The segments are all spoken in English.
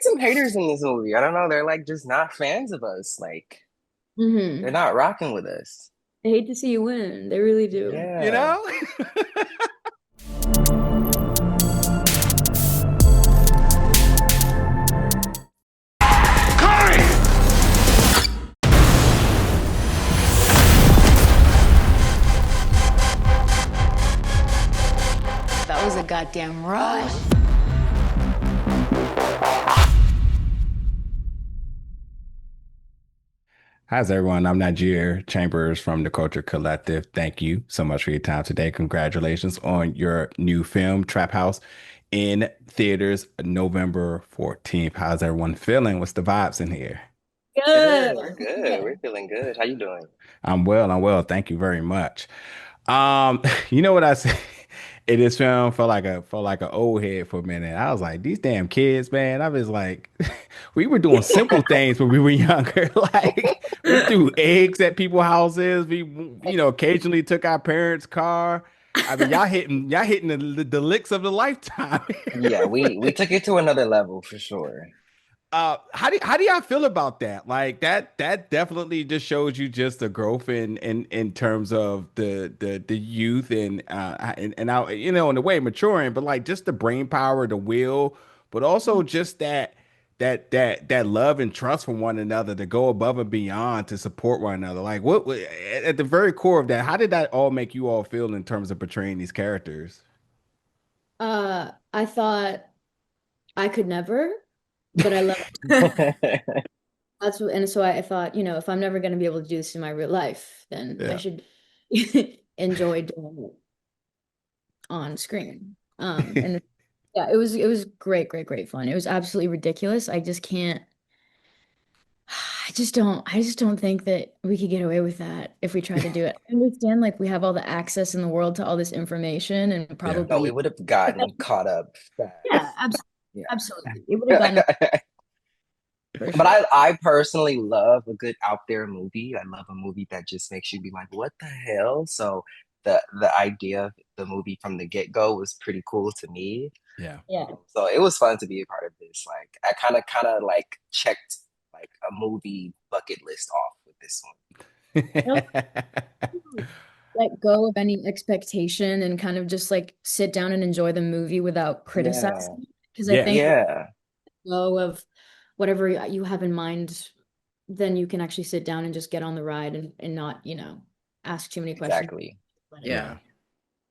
some haters in this movie. I don't know. They're like just not fans of us. Like they're Hmm. not rocking with us. I hate to see you win. They really do. You Yeah. know? That was a goddamn rush. How's everyone? I'm Nigeria Chambers from the Culture Collective. Thank you so much for your time today. Congratulations on your new film, Trap House, in theaters November 14th. How's everyone feeling? What's the vibes in here? Good. Good. We're good. We're feeling good. How you doing? I'm well. I'm well. Thank you very much. You know what I said in this film felt like an old head for a minute. I was like, these damn kids, man. I was like, we were doing simple things when we were younger. Like we threw eggs at people's houses. We occasionally took our parents' car. I mean, y'all hitting the licks of the lifetime. Yeah, we took it to another level for sure. How do y'all feel about that? Like that definitely just shows you just the growth in terms of the youth and how in the way maturing, but like just the brain power, the will, but also just that love and trust for one another to go above and beyond to support one another. Like at the very core of that, how did that all make you all feel in terms of portraying these characters? I thought I could never, but I love that's what, and so I thought, if I'm never going to be able to do this in my real life, then I Yeah. should enjoy doing it on screen. And yeah, it was great, great, great fun. It was absolutely ridiculous. I just can't. I just don't think that we could get away with that if we tried to do it. I understand, like, we have all the access in the world to all this information and Yeah. No, we probably, would have gotten caught up yeah, fast. absolutely, Yeah. absolutely. It would have gotten for But sure. I personally love a good out there movie. I love a movie that just makes you be like, what the hell? So the idea of the movie from the get-go was pretty cool to me. Yeah. Yeah. So it was fun to be a part of this. Like I kind of like checked like a movie bucket list off with this one. I also let go of any expectation and kind of just like sit down and enjoy the movie without Yeah. criticizing. Because I Yeah. think Yeah, go of whatever you have in mind, then you can actually sit down and just get on the ride and not, ask too many questions. exactly. Let it Yeah. go.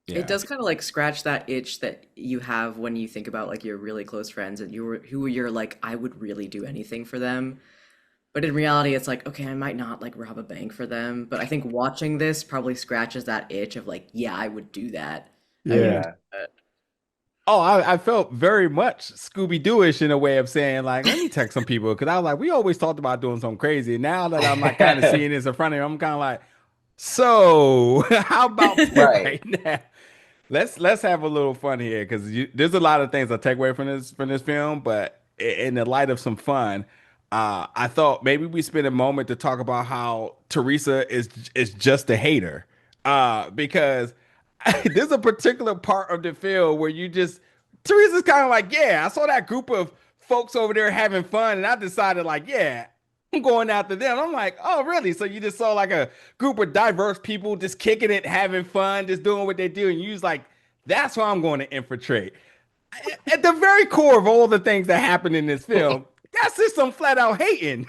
It Yeah. does kind of like scratch that itch that you have when you think about like your really close friends and who you're like, I would really do anything for them. But in reality, it's like, okay, I might not like rob a bank for them. But I think watching this probably scratches that itch of like, yeah, I would do that. I would Yeah. Yeah. do Oh, I felt very much Scooby-Doo-ish in a way of saying, like, let me text some people because I was like, we always talked about doing something crazy. Now that I'm like kind of seeing this in front of me, I'm kind of like, so how about this Right. right now? Let's have a little fun here because there's a lot of things I take away from this film, but in the light of some fun, I thought maybe we spend a moment to talk about how Teresa is just a hater, because there's a particular part of the film where you just Teresa's kind of like, yeah, I saw that group of folks over there having fun, and I decided like, yeah, I'm going after them. I'm like, oh, really? So you just saw like a group of diverse people just kicking it, having fun, just doing what they do, and you was like, that's why I'm going to infiltrate. At the very core of all the things that happen in this film, that's just some flat out hating.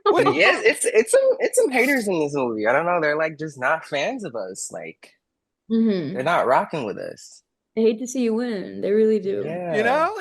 What? Yes, it's some haters in this movie. I don't know. They're like just not fans of us. Like they're Hmm. not rocking with us. I hate to see you win. They really do. You Yeah. know?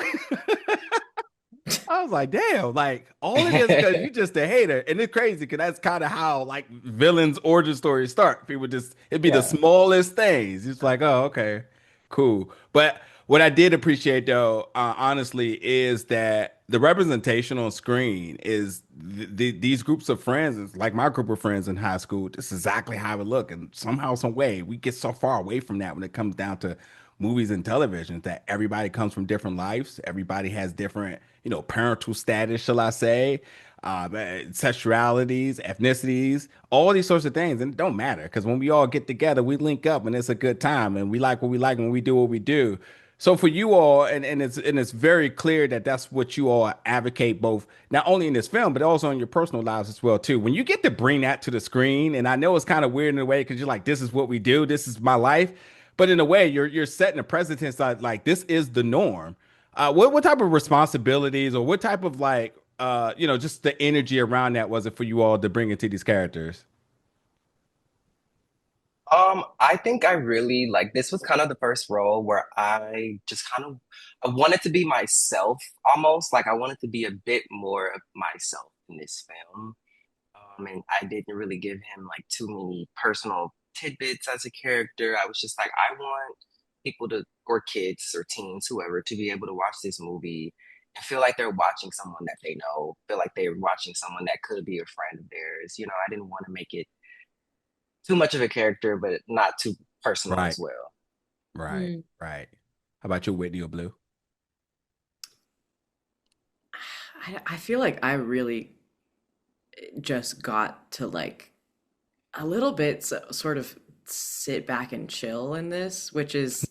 I was like, damn, like all it is because you just a hater. And it's crazy because that's kind of how like villains' origin stories start. People just it'd be the Yeah. smallest things. It's like, oh, okay, cool. But what I did appreciate though, honestly, is that the representation on screen is these groups of friends, is like my group of friends in high school. This is exactly how it look. And somehow, some way, we get so far away from that when it comes down to movies and television that everybody comes from different lives. Everybody has different, parental status, shall I say, sexualities, ethnicities, all these sorts of things. And it don't matter because when we all get together, we link up and it's a good time and we like what we like when we do what we do. So for you all, and it's very clear that that's what you all advocate both not only in this film but also in your personal lives as well too. When you get to bring that to the screen, and I know it's kind of weird in a way because you're like, this is what we do, this is my life, but in a way you're setting a precedent that like this is the norm. What type of responsibilities or what type of like just the energy around that was it for you all to bring it to these characters? I think I really like this was kind of the first role where I just kind of I wanted to be myself almost. Like I wanted to be a bit more of myself in this film. And I didn't really give him like too many personal tidbits as a character. I was just like, I want people to, or kids or teens, whoever, to be able to watch this movie and feel like they're watching someone that they know, feel like they're watching someone that could be a friend of theirs. I didn't want to make it too much of a character, but not too personal Right, as well. right, Mm. right. How about you, Whitney or Blue? I feel like I really just got to like a little bit sort of sit back and chill in this, which is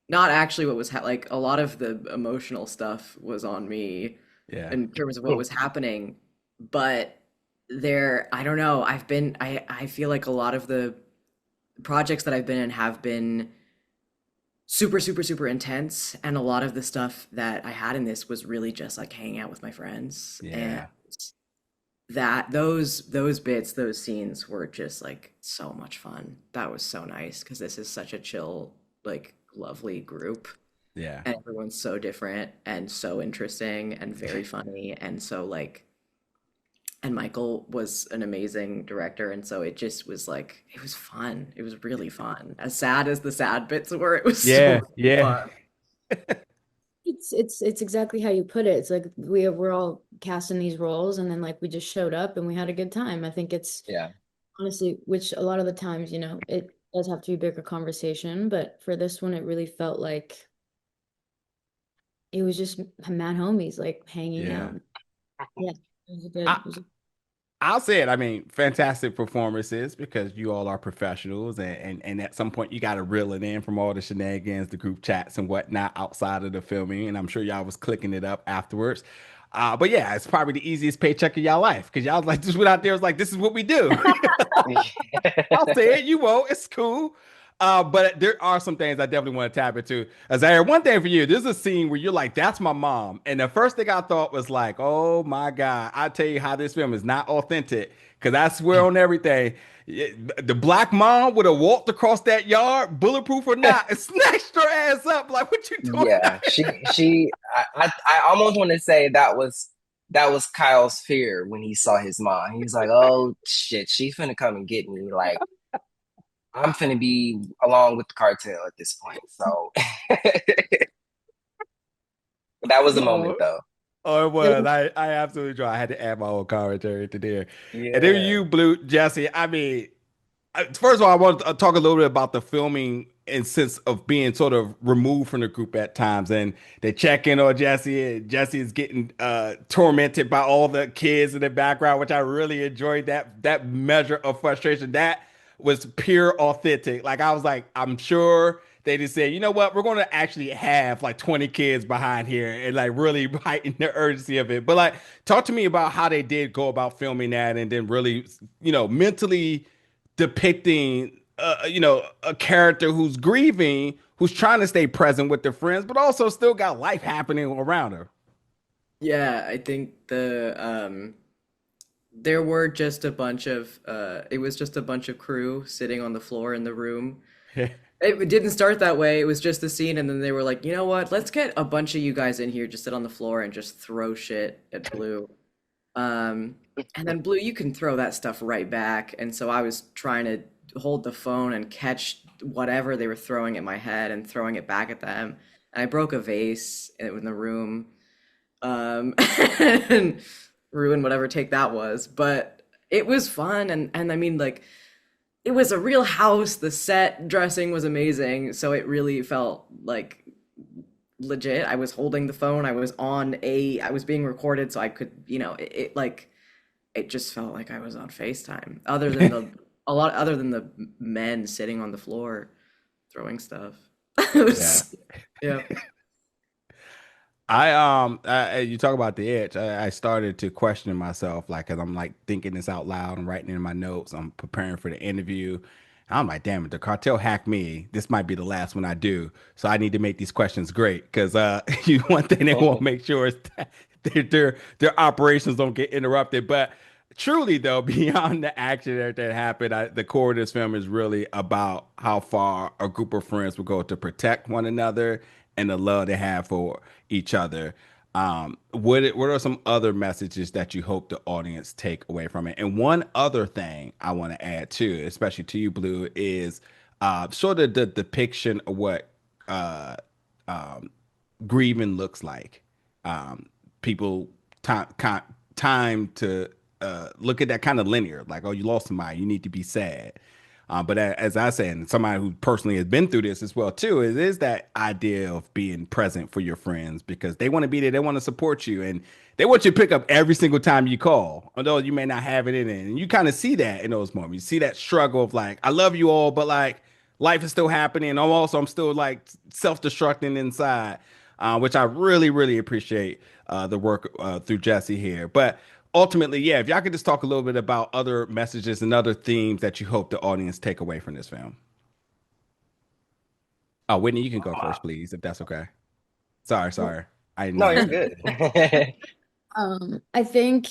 not actually what was like a lot of the emotional stuff was on me Yeah. in terms of what was happening, but I don't know, I feel like a lot of the projects that I've been in have been super super super intense, and a lot of the stuff that I had in this was really just like hanging out with my friends, and Yeah. that those bits, those scenes were just like so much fun. That was so nice because this is such a chill, like lovely group, Yeah. and everyone's so different and so interesting and very funny, and so like, and Michael was an amazing director, and so it just was like it was fun. It was really fun. As sad as the sad bits were, it was so Yeah. Yeah. fun. It's exactly how you put it. It's like we're all casting these roles, and then like we just showed up and we had a good time. I think it's Yeah. honestly, which a lot of the times, it does have to be a bigger conversation, but for this one, it really felt like it was just mad homies like hanging Yeah. out. Yeah, it was a good. I, It was a, I'll say it. I mean, fantastic performances because you all are professionals, and at some point you got to reel it in from all the shenanigans, the group chats and whatnot outside of the filming. And I'm sure y'all was clicking it up afterwards. But yeah, it's probably the easiest paycheck of y'all life because y'all was like just went out there was like, this is what we do. I'll say it. You won't. It's cool. But there are some things I definitely want to tap into. Zaire, one thing for you, there's a scene where you're like, that's my mom. And the first thing I thought was like, oh my God, I tell you how this film is not authentic. Because I swear on everything, the black mom would have walked across that yard, bulletproof or not, and snatched her ass up. Like, what you doing Yeah, out here? I almost want to say that was Kyle's fear when he saw his mom. He was like, "Oh shit, she's finna come and get me. Like I'm finna be along with the cartel at this point." So that was a moment, Oh, though. oh, it was. I absolutely tried. I had to add my own commentary to there. And then Yeah, you, Blue, Jesse. I mean, first of all, I want to talk a little bit about the filming and sense of being sort of removed from the group at times. And they check in on Jesse, and Jesse is getting tormented by all the kids in the background, which I really enjoyed that measure of frustration. That was pure authentic. Like I was like, I'm sure they just said, you know what, we're going to actually have like 20 kids behind here and like really heighten the urgency of it. But like, talk to me about how they did go about filming that and then really, mentally depicting a character who's grieving, who's trying to stay present with their friends, but also still got life happening around her. Yeah, I think there were just a bunch of it was just a bunch of crew sitting on the floor in the room. It didn't start that way. It was just the scene, and then they were like, you know what? Let's get a bunch of you guys in here, just sit on the floor and just throw shit at Blue. Um, and then Blue, you can throw that stuff right back. And so I was trying to hold the phone and catch whatever they were throwing at my head and throwing it back at them. And I broke a vase in the room, and ruined whatever take that was. But it was fun, and I mean, like, it was a real house. The set dressing was amazing, so it really felt like legit. I was holding the phone. I was being recorded, so I could, it like it just felt like I was on FaceTime. Other than the men sitting on the floor throwing stuff. It Yeah. was, yeah. You talk about the itch. I started to question myself, like, as I'm like thinking this out loud and writing in my notes. I'm preparing for the interview. I'm like, damn it, the cartel hacked me. This might be the last one I do. So I need to make these questions great because you one thing they want to make sure is that their operations don't get interrupted. But truly though, beyond the action that happened, the core of this film is really about how far a group of friends will go to protect one another and the love they have for each other. What are some other messages that you hope the audience take away from it? And one other thing I want to add too, especially to you, Blue, is sort of the depiction of what uh, um, grieving looks like. Um, people time to look at that kind of linear, like, oh, you lost somebody, you need to be sad. But as I said, and somebody who personally has been through this as well too, it is that idea of being present for your friends because they want to be there, they want to support you, and they want you to pick up every single time you call, although you may not have it in it. And you kind of see that in those moments. You see that struggle of like, I love you all, but like life is still happening. And I'm still like self-destructing inside, which I really, really appreciate the work through Jesse here. But ultimately, yeah, if y'all could just talk a little bit about other messages and other themes that you hope the audience take away from this film. Oh, Whitney, you can go Um, first, please, if that's okay. Sorry, sorry. I didn't no, mean you're to. good. I think,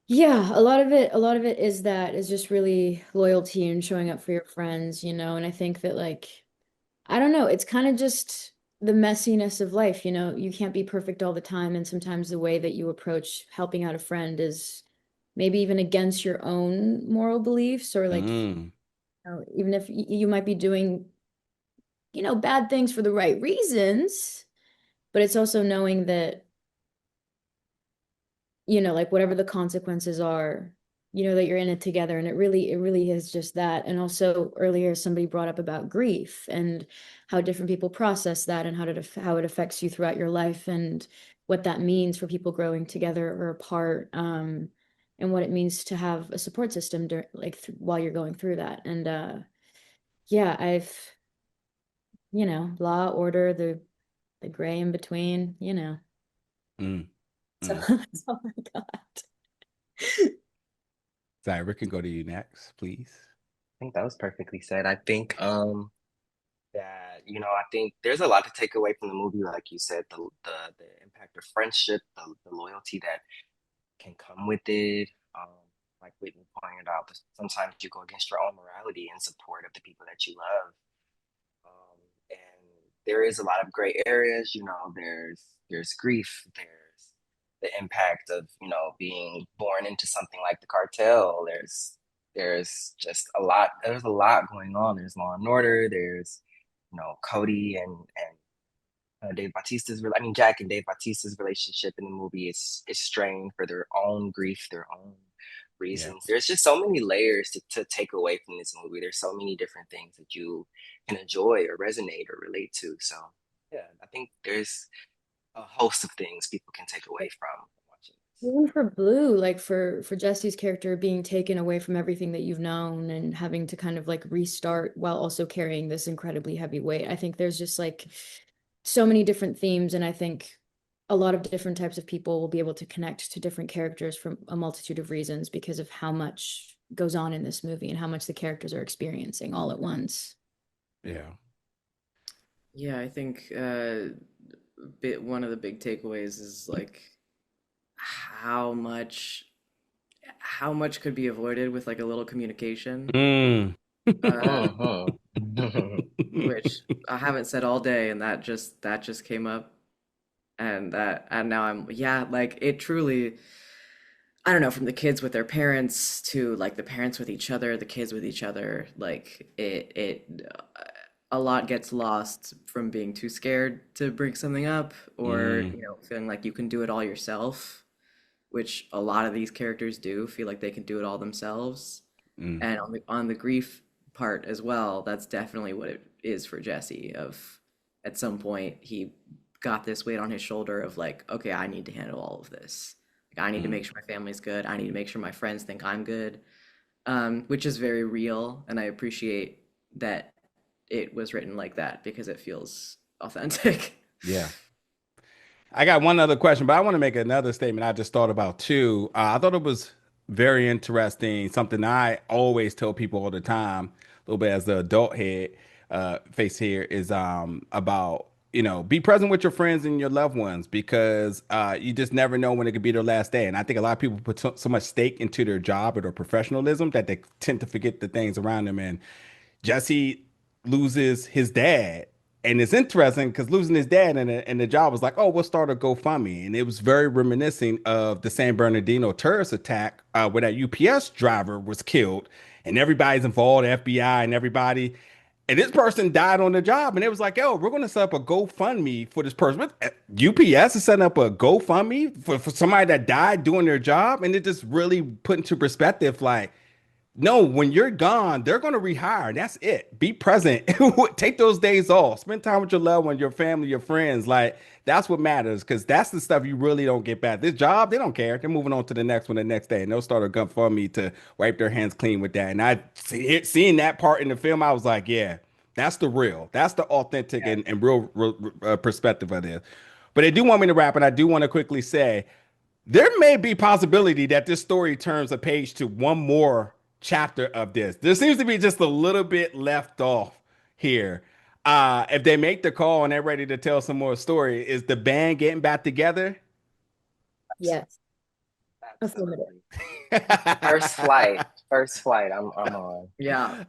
yeah, a lot of it is that is just really loyalty and showing up for your friends, and I think that like, I don't know, it's kind of just the messiness of life, you can't be perfect all the time, and sometimes the way that you approach helping out a friend is maybe even against your own moral beliefs, or like, Mm, even if you might be doing, bad things for the right reasons, but it's also knowing that like whatever the consequences are, that you're in it together. And it really is just that. And also earlier somebody brought up about grief and how different people process that and how it affects you throughout your life and what that means for people growing together or apart. And what it means to have a support system like while you're going through that. And yeah, law, order, the gray in between. mm, So mm. that's all I got. Sorry, Rick can go to you next, please. think that was perfectly said. I think that I think there's a lot to take away from the movie, like you said, the impact of friendship, the loyalty that can come with it. Like Whitney pointed out, sometimes you go against your own morality in support of the people that you love. And there is a lot of gray areas. There's grief. There's the impact of being born into something like the cartel. There's just a lot. There's a lot going on. There's Law and Order. There's Cody and Dave Bautista's. I mean, Jack and Dave Bautista's relationship in the movie is strained for their own grief, their own Yeah. reasons. There's just so many layers to take away from this movie. There's so many different things that you can enjoy or resonate or relate to. So yeah, I think there's a host of things people can take away from watching this. Even for Blue, like for Jesse's character being taken away from everything that you've known and having to kind of like restart while also carrying this incredibly heavy weight. I think there's just like so many different themes, and I think a lot of different types of people will be able to connect to different characters from a multitude of reasons because of how much goes on in this movie and how much the characters are experiencing all at once. Yeah. Yeah, I think one of the big takeaways is like how much how much could be avoided with like a little communication. Mm. Uh, Mm-hmm. which I haven't said all day, and that just came up, and now I'm, yeah, like it truly, I don't know, from the kids with their parents to like the parents with each other, the kids with each other, like a lot gets lost from being too scared to bring something up, or Mm. feeling like you can do it all yourself, which a lot of these characters do feel like they can do it all themselves. Mm. And on the grief part as well, that's definitely what it is for Jesse. Of at some point he got this weight on his shoulder of like, okay, I need to handle all of this. Like, I need to Mm. make sure my family's good. I need to make sure my friends think I'm good, which is very real, and I appreciate that it was written like that because it feels authentic. Yeah. I got one other question, but I want to make another statement I just thought about too. I thought it was very interesting. Something I always tell people all the time, a little bit as the adult head face here, is about be present with your friends and your loved ones because you just never know when it could be their last day. And I think a lot of people put so much stake into their job or their professionalism that they tend to forget the things around them. And Jesse loses his dad. And it's interesting because losing his dad and the job was like, oh, we'll start a GoFundMe. And it was very reminiscent of the San Bernardino terrorist attack where that UPS driver was killed and everybody's involved, the FBI and everybody. And this person died on the job. And it was like, yo, we're going to set up a GoFundMe for this person. UPS is setting up a GoFundMe for somebody that died doing their job. And it just really put into perspective, like, no, when you're gone, they're going to rehire. That's it. Be present. Take those days off. Spend time with your loved ones, your family, your friends. Like, that's what matters because that's the stuff you really don't get back. This job, they don't care. They're moving on to the next one the next day. And they'll start a GoFundMe to wipe their hands clean with that. And seeing that part in the film, I was like, yeah, that's the real. That's the authentic and real perspective of this. But they do want me to wrap, and I do want to quickly say there may be possibility that this story turns a page to one more chapter of this. There seems to be just a little bit left off here. If they make the call and they're ready to tell some more story, is the band getting back together? Yes. Affirmative. Absolutely. First flight. I'm on. Yeah.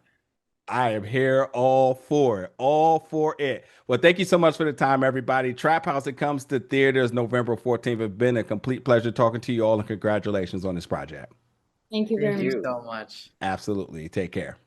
I am here all for it. All for it. Well, thank you so much for the time, everybody. Trap House, it comes to theaters November 14th. It's been a complete pleasure talking to you all, and congratulations on this project. Thank you very Thank much. you so much. Absolutely. Take care.